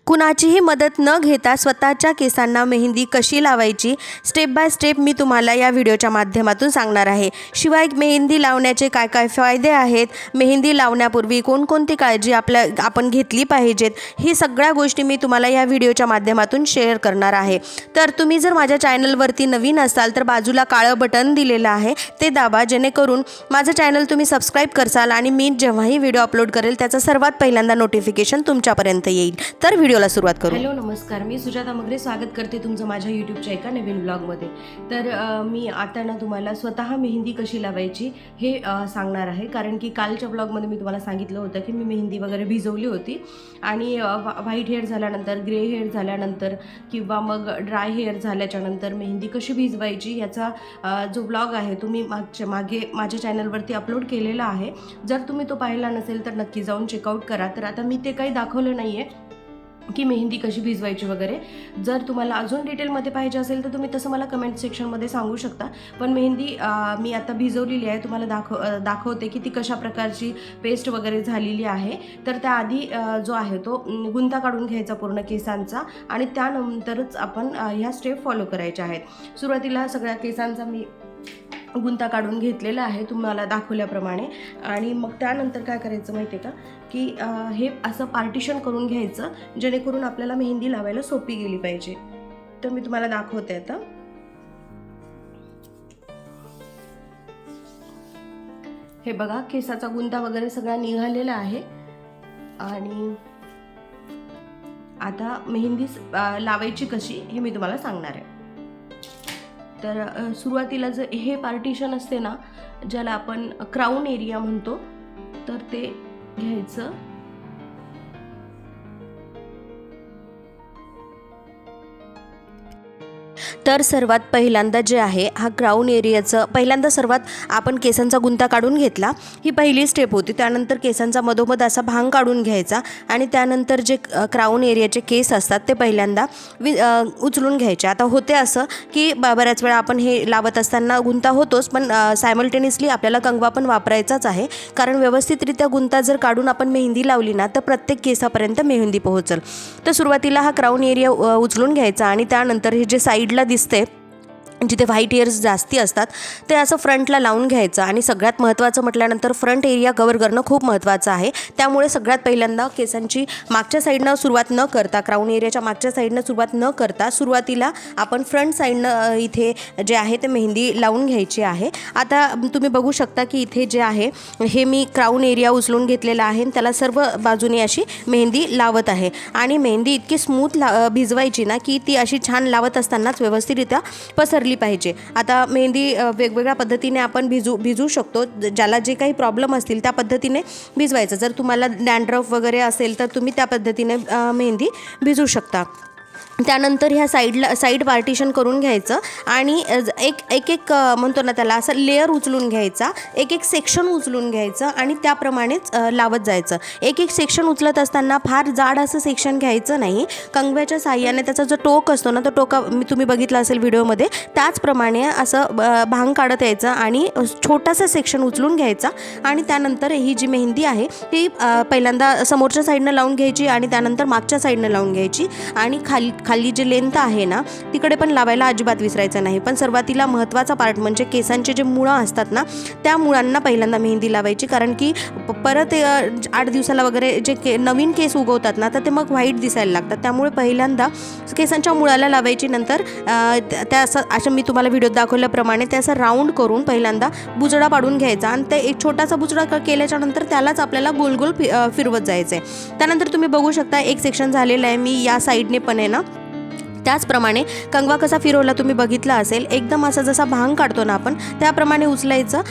कुणाचीही मदत न घेता स्वतःच्या केसांना मेहंदी कशी लावायची स्टेप बाय स्टेप मी तुम्हाला या व्हिडिओच्या माध्यमातून सांगणार आहे। शिवाय मेहंदी लावण्याचे काय काय फायदे आहेत, मेहंदी लावण्यापूर्वी कोणकोणती काळजी आपण घेतली पाहिजेत, ही सगळ्या गोष्टी मी तुम्हाला या व्हिडिओच्या माध्यमातून शेअर करणार आहे। तर तुम्ही जर माझ्या चॅनलवरती नवीन असाल तर बाजूला काळं बटन दिलेलं आहे ते दाबा, जेणेकरून माझं चॅनल तुम्ही सबस्क्राईब करसाल आणि मी जेव्हाही व्हिडिओ अपलोड करेल त्याचा सर्वात पहिल्यांदा नोटिफिकेशन तुमच्यापर्यंत येईल। तर व्हिडिओला सुरुवात करू। हॅलो नमस्कार, मी सुजाता मगरे स्वागत करते तुमचं माझ्या यूट्यूबच्या एका नवीन ब्लॉगमध्ये। तर मी आता ना तुम्हाला स्वतः मेहंदी कशी लावायची हे सांगणार आहे, कारण की कालच्या ब्लॉगमध्ये मी तुम्हाला सांगितलं होतं की मी मेहंदी वगैरे भिजवली होती आणि व्हाईट हेअर झाल्यानंतर, ग्रे हेअर झाल्यानंतर किंवा मग ड्राय हेअर झाल्याच्यानंतर मेहंदी कशी भिजवायची याचा जो ब्लॉग आहे तो मी मागे माझ्या चॅनलवरती अपलोड केलेला आहे। जर तुम्ही तो पाहिला नसेल तर नक्की जाऊन चेकआउट करा। तर आता मी ते काही दाखवलं नाही आहे की मेहंदी कशी भिजवायची वगैरे। जर तुम्हाला अजून डिटेलमध्ये पाहिजे असेल तर तुम्ही तसं मला कमेंट सेक्शनमध्ये सांगू शकता। पण मेहंदी मी आता भिजवलेली आहे, तुम्हाला दाखवते की ती कशा प्रकारची पेस्ट वगैरे झालेली आहे। तर त्याआधी जो आहे तो गुंता काढून घ्यायचा पूर्ण केसांचा आणि त्यानंतरच आपण ह्या स्टेप फॉलो करायच्या आहेत। सुरुवातीला सगळ्या केसांचा मी गुंता काढून घेतलेला आहे तुम्हाला दाखवल्याप्रमाणे, आणि मग त्यानंतर काय करायचं माहिती आहे का की हे असं पार्टिशन करून घ्यायचं, जेणेकरून आपल्याला मेहंदी लावायला सोपी गेली पाहिजे। तर मी तुम्हाला दाखवते आता। हे बघा, केसाचा गुंता वगैरे सगळा निघालेला आहे आणि आता मेहंदी लावायची कशी हे मी तुम्हाला सांगणार आहे। तर सुरुवातीला जर हे पार्टिशन असते ना, ज्याला आपण क्राऊन एरिया म्हणतो, तर ते घ्यायचं। तर सर्वात पहिल्यांदा जे आहे हा क्राऊन एरियाचं पहिल्यांदा सर्वात आपण केसांचा गुंता काढून घेतला, ही पहिली स्टेप होती। त्यानंतर केसांचा मधोमध असा भांग काढून घ्यायचा आणि त्यानंतर जे क्राऊन एरियाचे केस असतात ते पहिल्यांदा उचलून घ्यायचे। आता होते असं की बऱ्याच वेळा आपण हे लावत असताना गुंता होतोच, पण सायमल्टेनियसली आपल्याला कंगवा पण वापरायचाच आहे, कारण व्यवस्थितरित्या गुंता जर काढून आपण मेहंदी लावली ना तर प्रत्येक केसापर्यंत मेहंदी पोहोचेल। तर सुरुवातीला हा क्राऊन एरिया उचलून घ्यायचा आणि त्यानंतर हे जे साईडला दिसते जिथे व्हाईट हेअर्स जास्ती असतात ते असं फ्रंटला लावून घ्यायचं। आणि सगळ्यात महत्त्वाचं म्हटल्यानंतर फ्रंट एरिया कव्हर करणं खूप महत्त्वाचं आहे। त्यामुळे सगळ्यात पहिल्यांदा केसांची मागच्या साईडनं सुरुवात न करता, क्राऊन एरियाच्या मागच्या साईडनं सुरुवात न करता सुरुवातीला आपण फ्रंट साईडनं इथे जे आहे ते मेहंदी लावून घ्यायची आहे। आता तुम्ही बघू शकता की इथे जे आहे हे मी क्राऊन एरिया उचलून घेतलेला आहे, त्याला सर्व बाजूने अशी मेहंदी लावत आहे। आणि मेहंदी इतकी स्मूथ भिजवायची ना की ती अशी छान लावत असतानाच व्यवस्थितरित्या पसरली पाहिजे। आता मेहंदी वेगवेगळ्या पद्धतीने आपण भिजू शकतो, ज्याला जे काही प्रॉब्लेम असतील त्या पद्धतीने भिजवायचं। जर तुम्हाला डॅन्ड्रफ वगैरे असेल तर तुम्ही त्या पद्धतीने मेहंदी भिजू शकता। त्यानंतर ह्या साईड पार्टिशन करून घ्यायचं आणि एक म्हणतो ना त्याला असं लेअर उचलून घ्यायचा, एक सेक्शन उचलून घ्यायचं आणि त्याप्रमाणेच लावत जायचं। एक सेक्शन उचलत असताना फार जाड असं सेक्शन घ्यायचं नाही, कंगव्याच्या साहाय्याने त्याचा जो टोक असतो ना तो टोका तुम्ही बघितला असेल व्हिडिओमध्ये, त्याचप्रमाणे असं भांग काढत यायचं आणि छोटासा सेक्शन उचलून घ्यायचा। आणि त्यानंतर ही जी मेहंदी आहे ती पहिल्यांदा समोरच्या साईडनं लावून घ्यायची आणि त्यानंतर मागच्या साईडनं लावून घ्यायची आणि खाली जे लेंथ आहे ना तिकडे पण लावायला अजिबात विसरायचं नाही। पण सुरुवातीला महत्त्वाचा पार्ट म्हणजे केसांचे जे मुळं असतात ना त्या मुळांना पहिल्यांदा मेहंदी लावायची, कारण की परत 8 दिवसाला वगैरे जे नवीन केस उगवतात ना तर ते मग व्हाईट दिसायला लागतात। त्यामुळे पहिल्यांदा केसांच्या मुळाला लावायची, नंतर त्या असं मी तुम्हाला व्हिडिओत दाखवल्याप्रमाणे ते असं राऊंड करून पहिल्यांदा बुजडा पाडून घ्यायचा आणि ते एक छोटासा बुजडा केल्याच्या नंतर त्यालाच आपल्याला गोल गोल फिरवत जायचं आहे। त्यानंतर तुम्ही बघू शकता एक सेक्शन झालेलं आहे, मी या साईडने पण आहे ना त्याचप्रमाणे कंगवा कसा फिरवला तुम्ही बघितला असेल, एकदम असा जसा भांग काढतो ना आपण त्याप्रमाणे उचलायचं,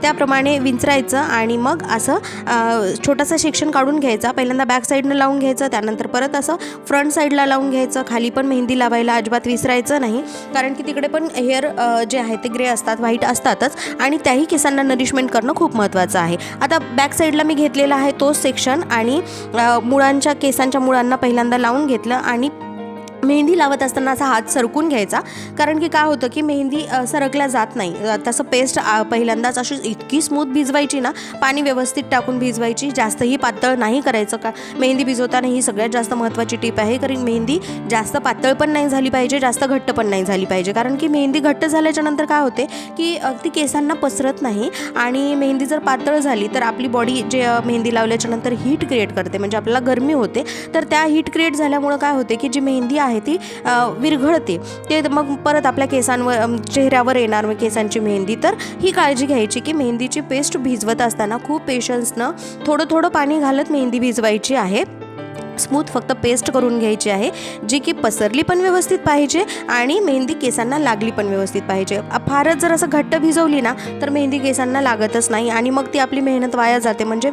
त्याप्रमाणे विंचरायचं आणि मग असं छोटासा सेक्शन काढून घ्यायचा। पहिल्यांदा बॅक साईडनं लावून घ्यायचं, त्यानंतर परत असं फ्रंट साईडला लावून घ्यायचं। खाली पण मेहंदी लावायला अजिबात विसरायचं नाही, कारण की तिकडे पण हेअर जे आहे ते ग्रे असतात, व्हाईट असतातच आणि त्याही केसांना नरिशमेंट करणं खूप महत्त्वाचं आहे। आता बॅक साईडला मी घेतलेला आहे तोच सेक्शन आणि केसांच्या मुळांना पहिल्यांदा लावून घेतलं आणि मेहंदी लावत असताना असा हात सरकून घ्यायचा, कारण की काय होतं की मेहंदी सरकल्या जात नाही. तसं पेस्ट पहिल्यांदाच अशी इतकी स्मूथ भिजवायची ना, पाणी व्यवस्थित टाकून भिजवायची, जास्तही पातळ नाही करायचं. का मेहंदी भिजवताना ही सगळ्यात जास्त महत्त्वाची टीप आहे, कारण मेहंदी जास्त पातळ पण नाही झाली पाहिजे, जास्त घट्ट पण नाही झाली पाहिजे. कारण की मेहंदी घट्ट झाल्याच्या नंतर काय होते की ती केसांना पसरत नाही, आणि मेहंदी जर पातळ झाली तर आपली बॉडी जे मेहंदी लावल्याच्या नंतर हीट क्रिएट करते, म्हणजे आपल्याला गरमी होते. तर त्या हीट क्रिएट झाल्यामुळं काय होते की जी मेहंदी आहे ती विरघळते, ते मग परत आपल्या केसांवर चेहऱ्यावर येणार मग केसांची मेहंदी. तर ही काळजी घ्यायची की मेहंदीची पेस्ट भिजवत असताना खूप पेशन्सनं थोडं थोडं पाणी घालत मेहंदी भिजवायची आहे. स्मूथ फक्त पेस्ट करून घ्यायची आहे, जी की पसरली पण व्यवस्थित पाहिजे आणि मेहंदी केसांना लागली पण व्यवस्थित पाहिजे. फारच जर असं घट्ट भिजवली ना तर मेहंदी केसांना लागतच नाही, आणि मग ती आपली मेहनत वाया जाते, म्हणजे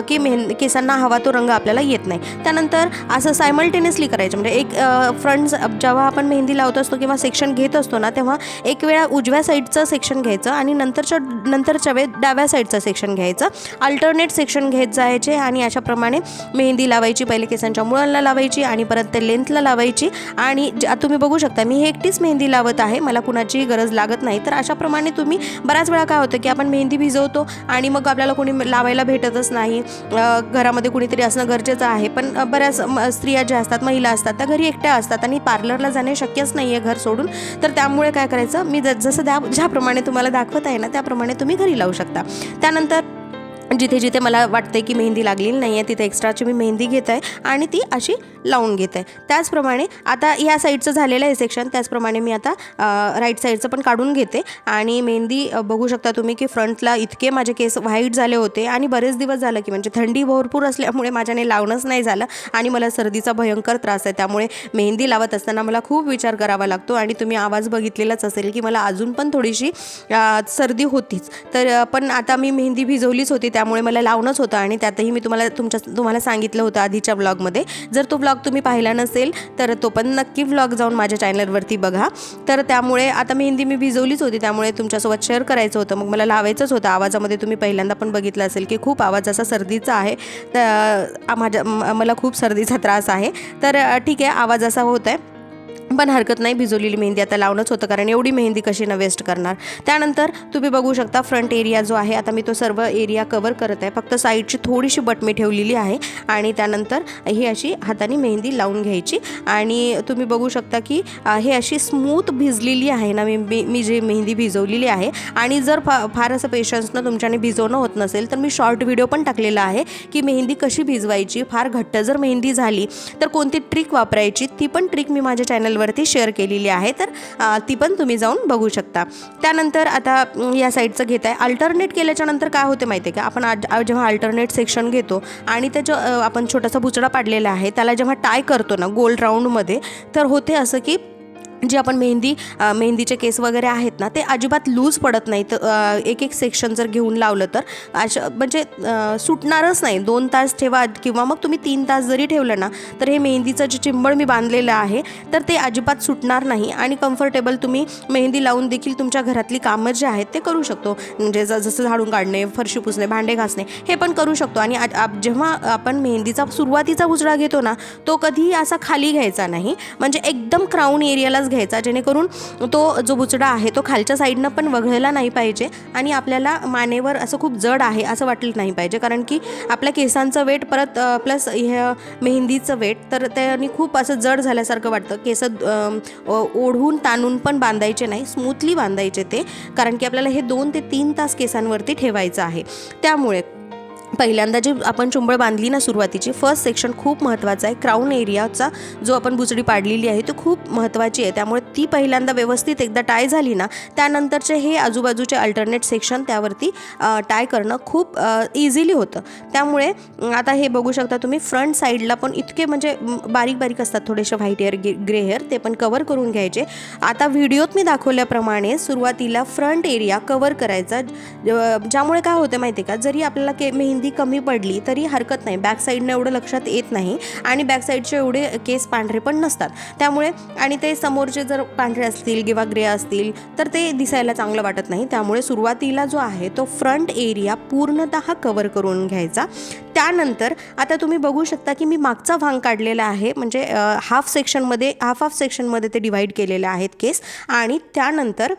की केसांना हवा तो रंग आपल्याला येत नाही. त्यानंतर असं सायमल्टेनियसली करायचं, म्हणजे एक फ्रंट जेव्हा आपण मेहंदी लावत असतो किंवा सेक्शन घेत असतो ना, तेव्हा एक वेळा उजव्या साईडचं सेक्शन घ्यायचं आणि नंतरच्या वेळेस डाव्या साईडचं सेक्शन घ्यायचं. अल्टरनेट सेक्शन घेत जायचे आणि अशाप्रमाणे मेहंदी लावायची. पहिले केसांच्या मुळांना लावायची आणि परत ते लेंथला लावायची. आणि तुम्ही बघू शकता मी हे एकटीच मेहंदी लावत आहे, मला कुणाचीही गरज लागत नाही. तर अशाप्रमाणे तुम्ही बऱ्याच वेळा काय होतं की आपण मेहंदी भिजवतो आणि मग आपल्याला कोणी लावायला भेटतच नाही, घरामध्ये कुणीतरी असणं गरजेचं आहे. पण बऱ्याच स्त्रिया ज्या असतात, महिला असतात, त्या घरी एकट्या असतात आणि पार्लरला जाणे शक्यच नाही आहे घर सोडून. तर त्यामुळे काय करायचं, मी जसं ज्याप्रमाणे तुम्हाला दाखवत आहे ना त्याप्रमाणे तुम्ही घरी लावू शकता. त्यानंतर जिथे जिथे मला वाटते की मेहंदी लागलेली नाही आहे तिथे एक्स्ट्राची मी मेहंदी घेत आहे आणि ती अशी लावून घेत आहे. त्याचप्रमाणे आता या साईडचं झालेलं आहे सेक्शन, त्याचप्रमाणे मी आता राईट साईडचं पण काढून घेते. आणि मेहंदी बघू शकता तुम्ही की फ्रंटला इतके माझे केस व्हाईट झाले होते आणि बरेच दिवस झालं की म्हणजे थंडी भरपूर असल्यामुळे माझ्याने लावणंच नाही झालं आणि मला सर्दीचा भयंकर त्रास आहे. त्यामुळे मेहंदी लावत असताना मला खूप विचार करावा लागतो आणि तुम्ही आवाज बघितलेलाच असेल की मला अजून पण थोडीशी सर्दी होतीच. तर पण आता मी मेहंदी भिजवलीच होती त्यामुळे मला लावणंच होतं आणि त्यातही मी तुम्हाला सांगितलं होतं आधीच्या व्लॉगमध्ये. जर तो व्लॉग तुम्ही पाहिला नसेल तर तो पण नक्की व्लॉग जाऊन माझ्या चॅनलवरती बघा. तर त्यामुळे आता मेहंदी मी भिजवलीच होती त्यामुळे तुमच्यासोबत शेअर करायचं होतं, मग मला लावायचंच होतं. आवाजामध्ये तुम्ही पहिल्यांदा पण बघितलं असेल की खूप आवाज असा सर्दीचा आहे, तर मला खूप सर्दीचा त्रास आहे. तर ठीक आहे, आवाज असा होत आहे पण हरकत नाही, भिजवलेली मेहंदी आता लावणंच होतं कारण एवढी मेहंदी कशी न वेस्ट करणार. त्यानंतर तुम्ही बघू शकता फ्रंट एरिया जो आहे, आता मी तो सर्व एरिया कवर करत आहे, फक्त साईडची थोडीशी बट मी ठेवलेली आहे. आणि त्यानंतर ही अशी हाताने मेहंदी लावून घ्यायची आणि तुम्ही बघू शकता की हे अशी स्मूथ भिजलेली आहे ना मी जी मेहंदी भिजवलेली आहे. आणि जर फार असं पेशन्सनं तुमच्याने भिजवणं होत नसेल तर मी शॉर्ट व्हिडिओ पण टाकलेला आहे की मेहंदी कशी भिजवायची. फार घट्ट जर मेहंदी झाली तर कोणती ट्रिक वापरायची, ती पण ट्रिक मी माझ्या चॅनलवरती शेअर केलेली आहे, तर ती पण तुम्ही जाऊन बघू शकता. त्यानंतर आता या साईडचं घेत आहे. अल्टरनेट केल्याच्या नंतर काय होते माहिती आहे का, आपण जेव्हा अल्टरनेट सेक्शन घेतो आणि त्याचं आपण छोटासा बुचडा पाडलेला आहे त्याला जेव्हा टाय करतो ना गोल राऊंडमध्ये, तर होते असं की जे आपण मेहंदीचे केस वगैरे आहेत ना ते अजिबात लूज पडत नाही. तर एक सेक्शन जर घेऊन लावलं तर म्हणजे सुटणारच नाही. 2 तास ठेवा किंवा मग तुम्ही 3 तास जरी ठेवलं ना तर हे मेहंदीचं जे चिंबड मी बांधलेलं आहे तर ते अजिबात सुटणार नाही आणि कम्फर्टेबल तुम्ही मेहंदी लावून देखील तुमच्या घरातली कामं जे आहेत ते करू शकतो. म्हणजे जसं झाडून काढणे, फरशी पुसणे, भांडे घासणे हे पण करू शकतो. आणि जेव्हा आपण मेहंदीचा सुरुवातीचा बुचडा घेतो ना तो कधीही असा खाली घ्यायचा नाही, म्हणजे एकदम क्राऊन एरियालाच घ्यायचा, जेणेकरून तो जो बुचडा आहे तो खालच्या साईडनं पण वगळला नाही पाहिजे आणि आपल्याला मानेवर असं खूप जड आहे असं वाटलं नाही पाहिजे. कारण की आपल्या केसांचं वेट परत प्लस हे मेहंदीचं वेट, तर त्याने खूप असं जड झाल्यासारखं वाटतं. केस ओढून ताणून पण बांधायचे नाही, स्मूथली बांधायचे ते, कारण की आपल्याला हे 2 ते 3 तास केसांवरती ठेवायचं आहे. त्यामुळे पहिल्यांदा जी आपण चुंबळ बांधली ना सुरुवातीची फर्स्ट सेक्शन खूप महत्त्वाचा आहे. क्राऊन एरियाचा जो आपण बुचडी पाडलेली आहे तो खूप महत्त्वाची आहे, त्यामुळे ती पहिल्यांदा व्यवस्थित एकदा टाय झाली ना त्यानंतरचे हे आजूबाजूचे अल्टरनेट सेक्शन त्यावरती टाय करणं खूप इझिली होतं. त्यामुळे आता हे बघू शकता तुम्ही फ्रंट साईडला पण इतके म्हणजे बारीक बारीक असतात थोडेसे व्हाईट हेअर ग्रे हेअर, ते पण कवर करून घ्यायचे. आता व्हिडिओत मी दाखवल्याप्रमाणे सुरुवातीला फ्रंट एरिया कवर करायचा, ज्यामुळे काय होतं माहिती आहे का, जरी आपल्याला मेहंदी मेहंदी कमी पडली तरी हरकत नाही, बॅक साईडनं एवढं लक्षात येत नाही आणि बॅक साईडचे एवढे केस पांढरे पण नसतात. त्यामुळे आणि ते समोरचे जर पांढरे असतील किंवा ग्रे असतील तर ते दिसायला चांगलं वाटत नाही. त्यामुळे सुरुवातीला जो आहे तो फ्रंट एरिया पूर्णतः कवर करून घ्यायचा. त्यानंतर आता तुम्ही बघू शकता की मी मागचा भाग काढलेला आहे, म्हणजे हाफ सेक्शनमध्ये ते डिवाईड केलेले आहेत केस. आणि त्यानंतर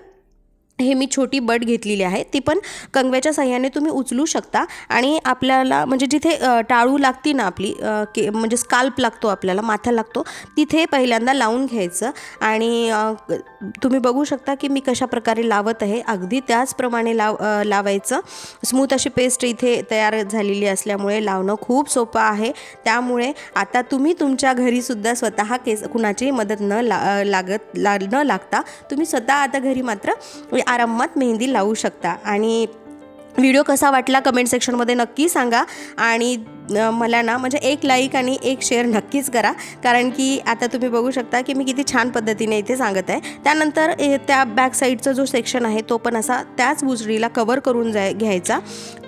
हे मी छोटी बट घेतलेली आहे, ती पण कंगव्याच्या साह्याने तुम्ही उचलू शकता. आणि आपल्याला म्हणजे जिथे टाळू लागती ना आपली म्हणजे स्काल्प लागतो, आपल्याला माथा लागतो, तिथे पहिल्यांदा लावून घ्यायचं. आणि तुम्ही बघू शकता की मी कशा प्रकारे लावत आहे, अगदी त्याचप्रमाणे लावायचं. स्मूथ अशी पेस्ट इथे तयार झालेली असल्यामुळे लावणं खूप सोपं आहे. त्यामुळे आता तुम्ही तुमच्या घरीसुद्धा स्वतः केस कुणाची मदत न लागता तुम्ही स्वतः आता घरी मात्र आरामात मेहंदी लावू शकता. आणि व्हिडिओ कसा वाटला कमेंट सेक्शनमध्ये नक्की सांगा. आणि मला ना म्हणजे एक लाईक आणि एक शेअर नक्कीच करा, कारण की आता तुम्ही बघू शकता की मी किती छान पद्धतीने इथे सांगत आहे. त्यानंतर त्या बॅक साईडचा जो सेक्शन आहे तो पण असा त्याच बुजरीला कवर करून घ्यायचा.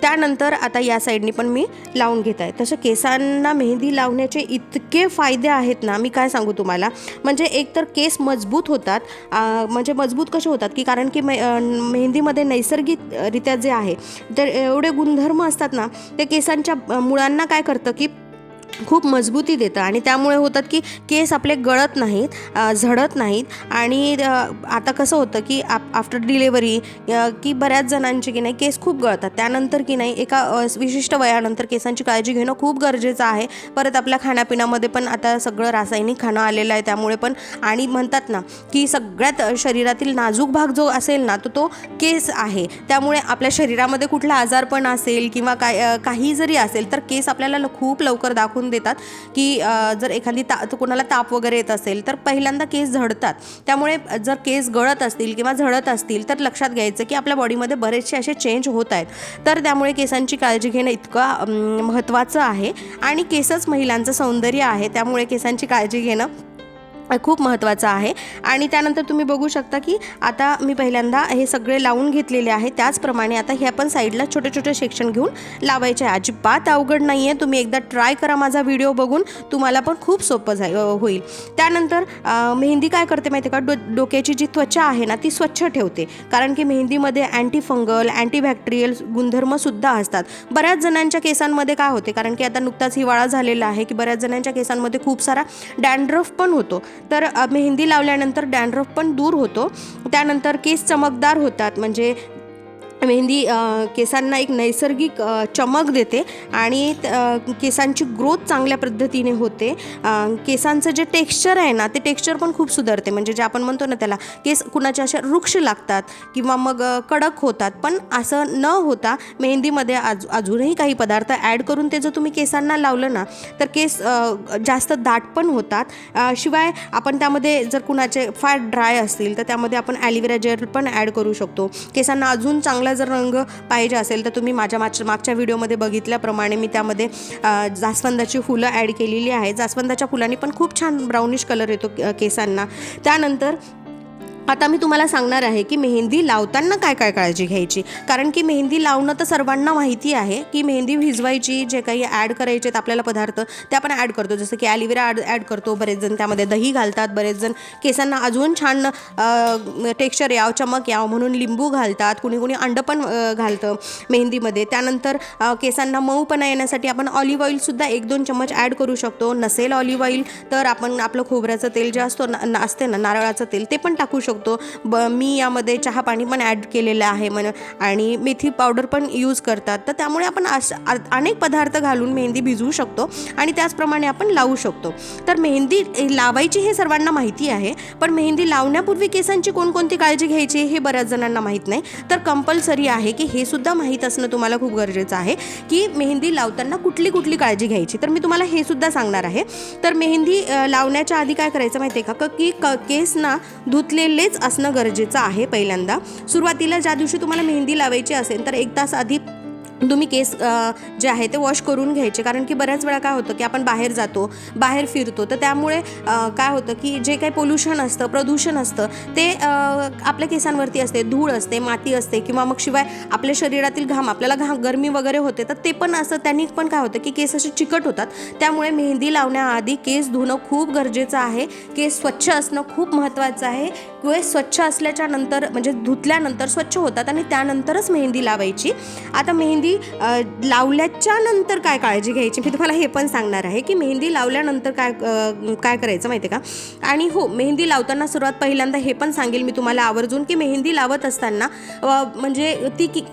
त्यानंतर आता या साईडनी पण मी लावून घेत आहे. तसं केसांना मेहंदी लावण्याचे इतके फायदे आहेत ना, मी काय सांगू तुम्हाला. म्हणजे एकतर केस मजबूत होतात, म्हणजे मजबूत कसे होतात की कारण की मेहंदीमध्ये नैसर्गिकरित्या जे आहे तर एवढे गुणधर्म असतात ना, ते केसांच्या मुळांना काय करतं की खूप मजबूती देतं. आणि त्यामुळे होतात की केस आपले गळत नाहीत, झडत नाहीत. आणि आता कसं होतं की आफ्टर डिलेवरी की बऱ्याच जणांचे की नाही केस खूप गळतात. त्यानंतर की नाही एका विशिष्ट वयानंतर केसांची काळजी घेणं खूप गरजेचं आहे. परत आपल्या खाण्यापिण्यामध्ये पण आता सगळं रासायनिक खाणं आलेलं आहे, त्यामुळे पण. आणि म्हणतात ना की सगळ्यात शरीरातील नाजूक भाग जो असेल ना तो केस आहे. त्यामुळे आपल्या शरीरामध्ये कुठला आजारपण असेल किंवा काही जरी असेल तर केस आपल्याला खूप लवकर दाखवून देतात की जर एखादी कोणाला ताप वगैरे येत असेल तर पहिल्यांदा केस झडतात. त्यामुळे जर केस गळत असतील किंवा झडत असतील तर लक्षात घ्यायचं की आपल्या बॉडीमध्ये बरेचसे असे चेंज होत आहेत. तर त्यामुळे केसांची काळजी घेणं इतकं महत्त्वाचं आहे. आणि केसच महिलांचं सौंदर्य आहे, त्यामुळे केसांची काळजी घेणं खूप महत्त्वाचं आहे. आणि त्यानंतर तुम्ही बघू शकता की आता मी पहिल्यांदा हे सगळे लावून घेतलेले आहे. त्याचप्रमाणे आता हे आपण साईडला छोटे छोटे सेक्शन घेऊन लावायचे आहे. अजिबात अवघड नाही आहे, तुम्ही एकदा ट्राय करा माझा व्हिडिओ बघून, तुम्हाला पण खूप सोपं होईल. त्यानंतर मेहंदी काय करते माहिती आहे का, डोक्याची जी त्वचा आहे ना ती स्वच्छ ठेवते, कारण की मेहंदीमध्ये अँटी फंगल अँटीबॅक्टेरियल गुणधर्मसुद्धा असतात. बऱ्याच जणांच्या केसांमध्ये काय होते, कारण की आता नुकताच हिवाळा झालेला आहे की बऱ्याच जणांच्या केसांमध्ये खूप सारा डॅन्ड्रफ पण होतो. तर मेहंदी लावल्यानंतर डॅन्ड्रफ पण दूर होतो. त्यानंतर केस चमकदार होतात, म्हणजे मेहंदी केसांना एक नैसर्गिक चमक देते आणि केसांची ग्रोथ चांगल्या पद्धतीने होते. केसांचं जे टेक्स्चर आहे ना ते टेक्स्चर पण खूप सुधारते, म्हणजे जे आपण म्हणतो ना त्याला केस कुणाचे असे वृक्ष लागतात किंवा मग कडक होतात, पण असं न होता मेहंदीमध्ये अजूनही काही पदार्थ ॲड करून ते जर तुम्ही केसांना लावलं ना तर केस जास्त दाट पण होतात. शिवाय आपण त्यामध्ये जर कुणाचे फार ड्राय असतील तर त्यामध्ये आपण ॲलोवेरा जेल पण ॲड करू शकतो. केसांना अजून चांगला जर रंग पाहिजे असेल तर तुम्ही माझ्या मागच्या व्हिडिओमध्ये बघितल्याप्रमाणे मी त्यामध्ये जास्वंदाची फुलं ॲड केलेली आहे. जास्वंदाच्या फुलांनी पण खूप छान ब्राउनिश कलर येतो केसांना. त्यानंतर आता मी तुम्हाला सांगणार आहे की मेहंदी लावताना काय काय काळजी घ्यायची, कारण की मेहंदी लावणं तर सर्वांना माहिती आहे की मेहंदी भिजवायची, जे काही ॲड करायचे आहेत आपल्याला पदार्थ ते आपण ॲड करतो, जसं की ॲलोवेरा ॲड करतो, बरेच जण त्यामध्ये दही घालतात, बरेच जण केसांना अजून छान टेक्स्चर यावं चमक यावं म्हणून लिंबू घालतात, कुणी अंड पण घालतं मेहंदीमध्ये. त्यानंतर केसांना मऊपणा येण्यासाठी आपण ऑलिव्ह ऑइलसुद्धा 1-2 चम्मच ॲड करू शकतो. नसेल ऑलिव्ह ऑइल तर आपण आपलं खोबऱ्याचं तेल जे असते ना नारळाचं तेल ते पण टाकू शकतो. मी यामध्ये चहा पाणी पण ॲड केलेलं आहे आणि मेथी पावडर पण यूज करतात. तर त्यामुळे आपण अनेक पदार्थ घालून मेहंदी भिजवू शकतो आणि त्याचप्रमाणे आपण लावू शकतो. तर मेहंदी लावायची हे सर्वांना माहिती आहे, पण मेहंदी लावण्यापूर्वी केसांची कोणकोणती काळजी घ्यायची हे बऱ्याच जणांना माहीत नाही. तर कंपल्सरी आहे की हे सुद्धा माहीत असणं तुम्हाला खूप गरजेचं आहे की मेहंदी लावताना कुठली काळजी घ्यायची. तर मी तुम्हाला हे सुद्धा सांगणार आहे. तर मेहंदी लावण्याच्या आधी काय करायचं माहिती आहे का, की केस ना धुतलेले असणं गरजेचं आहे. पहिल्यांदा सुरुवातीला ज्या दिवशी तुम्हाला मेहंदी लावायची असेल तर 1 तास आधी तुम्ही केस जे आहे ते वॉश करून घ्यायचे, कारण की बऱ्याच वेळा काय होतं की आपण बाहेर जातो, बाहेर फिरतो, तर त्यामुळे काय होतं की जे काही पोल्युशन असतं, प्रदूषण असतं ते आपल्या केसांवरती असते, धूळ असते, माती असते, किंवा मग शिवाय आपल्या शरीरातील घाम, आपल्याला गरमी वगैरे होते, तर ते पण असं त्यांनी पण काय होतं की केस असे चिकट होतात. त्यामुळे मेहंदी लावण्याआधी केस धुणं खूप गरजेचं आहे. केस स्वच्छ असणं खूप महत्त्वाचं आहे. केस स्वच्छ असल्याच्या नंतर म्हणजे धुतल्यानंतर स्वच्छ होतात आणि त्यानंतरच मेहंदी लावायची. आता मेहंदी लावल्याच्या नंतर काय काळजी घ्यायची मी तुम्हाला हे पण सांगणार आहे की मेहंदी लावल्यानंतर काय करायचं माहिती आहे का. आणि हो, मेहंदी लावताना सर्वात पहिल्यांदा हे पण सांगेल मी तुम्हाला आवर्जून की मेहंदी लावत असताना म्हणजे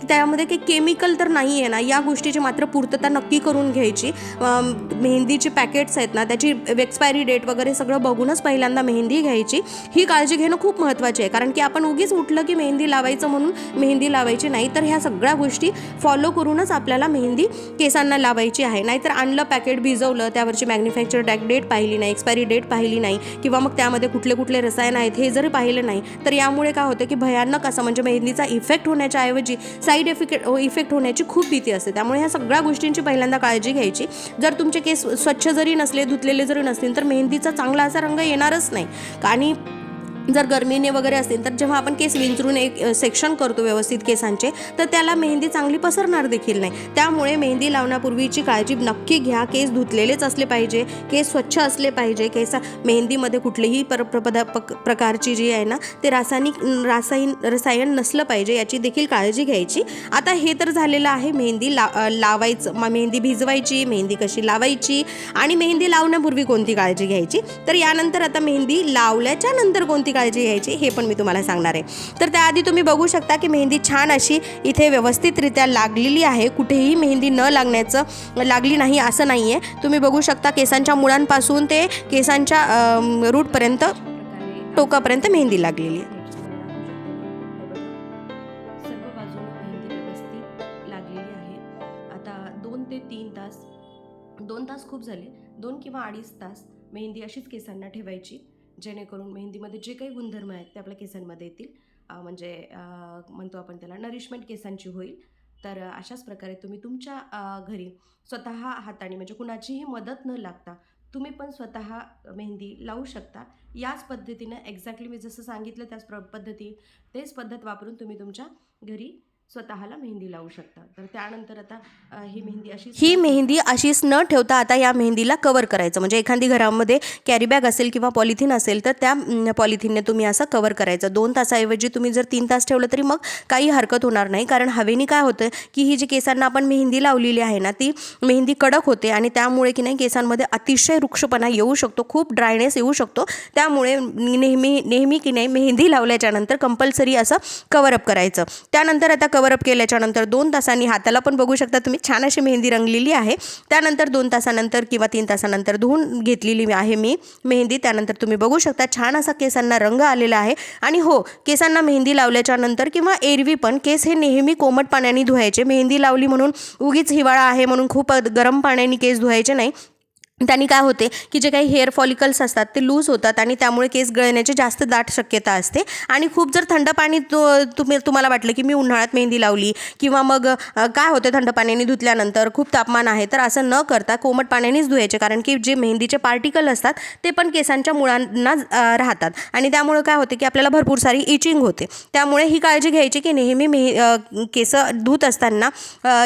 त्यामध्ये काही केमिकल तर नाही आहे ना, या गोष्टीची मात्र पूर्तता नक्की करून घ्यायची. मेहंदीचे पॅकेट्स आहेत ना, त्याची एक्सपायरी डेट वगैरे सगळं बघूनच पहिल्यांदा मेहंदी घ्यायची. ही काळजी घेणं खूप महत्त्वाची आहे, कारण की आपण उगीच उठलं की मेहंदी लावायचं म्हणून मेहंदी लावायची नाही. तर ह्या सगळ्या गोष्टी फॉलो करूनच आपल्याला मेहंदी केसांना लावायची आहे. नाहीतर आणलं पॅकेट, भिजवलं, त्यावरची मॅन्युफॅक्चर डेट पाहिली नाही, एक्सपायरी डेट पाहिली नाही, किंवा मग त्यामध्ये कुठले कुठले रसायन आहेत हे जर पाहिलं नाही, तर यामुळे काय होतं की भयानक असं म्हणजे मेहंदीचा इफेक्ट होण्याच्या ऐवजी साईड इफेक्ट होण्याची खूप भीती असते. त्यामुळे ह्या सगळ्या गोष्टींची पहिल्यांदा काळजी घ्यायची. जर तुमचे केस स्वच्छ जरी नसले, धुतलेले जरी नसतील, तर मेहंदीचा चांगला असा रंग येणारच नाही. आणि जर गरमीने वगैरे असतील, तर जेव्हा आपण केस विंचरून एक सेक्शन करतो व्यवस्थित केसांचे, तर त्याला मेहंदी चांगली पसरणार देखील नाही. त्यामुळे मेहंदी लावण्यापूर्वीची काळजी नक्की घ्या. केस धुतलेलेच असले पाहिजे, केस स्वच्छ असले पाहिजे. मेहंदीमध्ये कुठलीही प्रकारची जी आहे ना, ते रसायन नसलं पाहिजे, याची देखील काळजी घ्यायची. आता हे तर झालेलं आहे मेहंदी लावायचं, मेहंदी भिजवायची, मेहंदी कशी लावायची आणि मेहंदी लावण्यापूर्वी कोणती काळजी घ्यायची. तर यानंतर आता मेहंदी लावल्याच्या नंतर कोणती काळजी घ्यायची हे पण मी तुम्हाला सांगणार आहे. तर त्याआधी तुम्ही बघू शकता की मेहंदी छान अशी इथे व्यवस्थितरित्या लागलेली आहे. कुठेही मेहंदी लागली नाही असं नाही आहे. तुम्ही बघू शकता केसांच्या मुळांपासून ते केसांच्या रूटपर्यंत, टोकापर्यंत मेहंदी लागलेली आहे. सर्व बाजूने मेहंदी व्यवस्थित लागलेली आहे. आता 2 ते 3 तास, 2 तास खूप झाले, 2 किंवा 2.5 तास मेहंदी अशीच केसांना ठेवायची, जेणेकरून मेहंदीमध्ये जे काही गुणधर्म आहेत ते आपल्या केसांमध्ये येतील. म्हणजे म्हणतो आपण त्याला नरिशमेंट केसांची होईल. तर अशाच प्रकारे तुम्ही तुमच्या घरी स्वतः हाताने, म्हणजे कुणाचीही मदत न लागता तुम्ही पण स्वतः मेहंदी लावू शकता. याच पद्धतीनं एक्झॅक्टली मी जसं सांगितलं त्याच तेच पद्धत वापरून तुम्ही तुमच्या घरी स्वतःला मेहंदी लावू शकता. तर त्यानंतर आता ही मेहंदी अशीच न ठेवता आता या मेहंदीला कवर करायचं. म्हणजे एखादी घरामध्ये कॅरी बॅग असेल किंवा पॉलिथिन असेल, तर त्या पॉलिथिनने तुम्ही असं कवर करायचं. 2 तासाऐवजी तुम्ही जर 3 तास ठेवलं तरी मग काही हरकत होणार नाही. कारण हवेने काय होतं की ही जी केसांना आपण मेहंदी लावलेली आहे ना, ती मेहंदी कडक होते आणि त्यामुळे की नाही केसांमध्ये अतिशय रुक्षपणा येऊ शकतो, खूप ड्रायनेस येऊ शकतो. त्यामुळे नेहमी की नाही मेहंदी लावल्याच्या नंतर कंपल्सरी असं कवरअप करायचं. त्यानंतर आता कवरअप केल्याच्या नंतर 2 तासांनी हाताला पण बघू शकता तुम्ही छान अशी मेहंदी रंगलेली आहे. त्यानंतर 2 तासानंतर किंवा 3 तासानंतर धुवून घेतलेली आहे मी मेहंदी. त्यानंतर तुम्ही बघू शकता छान असा केसांना रंग आलेला आहे. आणि हो, केसांना मेहंदी लावल्याच्या नंतर किंवा एरवी पण केस हे नेहमी कोमट पाण्याने धुवायचे. मेहंदी लावली म्हणून उगीच हिवाळा आहे म्हणून खूप गरम पाण्याने केस धुवायचे नाही. त्यांनी काय होते की जे काही हेअर फॉलिकल्स असतात ते लूज होतात आणि त्यामुळे केस गळण्याची जास्त दाट शक्यता असते. आणि खूप जर थंड पाणी तुम्हाला वाटलं की मी उन्हाळ्यात मेहंदी लावली किंवा मग काय होते थंड पाण्याने धुतल्यानंतर खूप तापमान आहे, तर असं न करता कोमट पाण्यानेच धुवायचे. कारण की जे मेहंदीचे पार्टिकल असतात ते पण केसांच्या मुळांना राहतात आणि त्यामुळे काय होते की आपल्याला भरपूर सारी इचिंग होते. त्यामुळे ही काळजी घ्यायची की नेहमी केस धुत असताना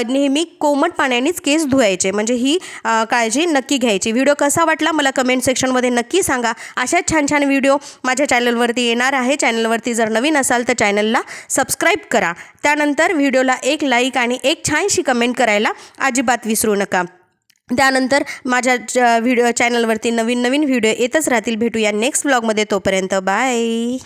नेहमी कोमट पाण्यानेच केस धुवायचे. म्हणजे ही काळजी नक्की घ्यायची. व्हिडिओ कसा वाटला मला कमेंट सेक्शनमध्ये नक्की सांगा. अशाच छान छान व्हिडिओ माझ्या चॅनलवरती येणार आहे. चॅनलवरती जर नवीन असाल तर चॅनलला सबस्क्राईब करा. त्यानंतर व्हिडिओला एक लाईक आणि एक छानशी कमेंट करायला अजिबात विसरू नका. त्यानंतर माझ्या चॅनलवरती नवीन व्हिडिओ येतच राहतील. भेटूया नेक्स्ट व्लॉगमध्ये. तोपर्यंत बाय.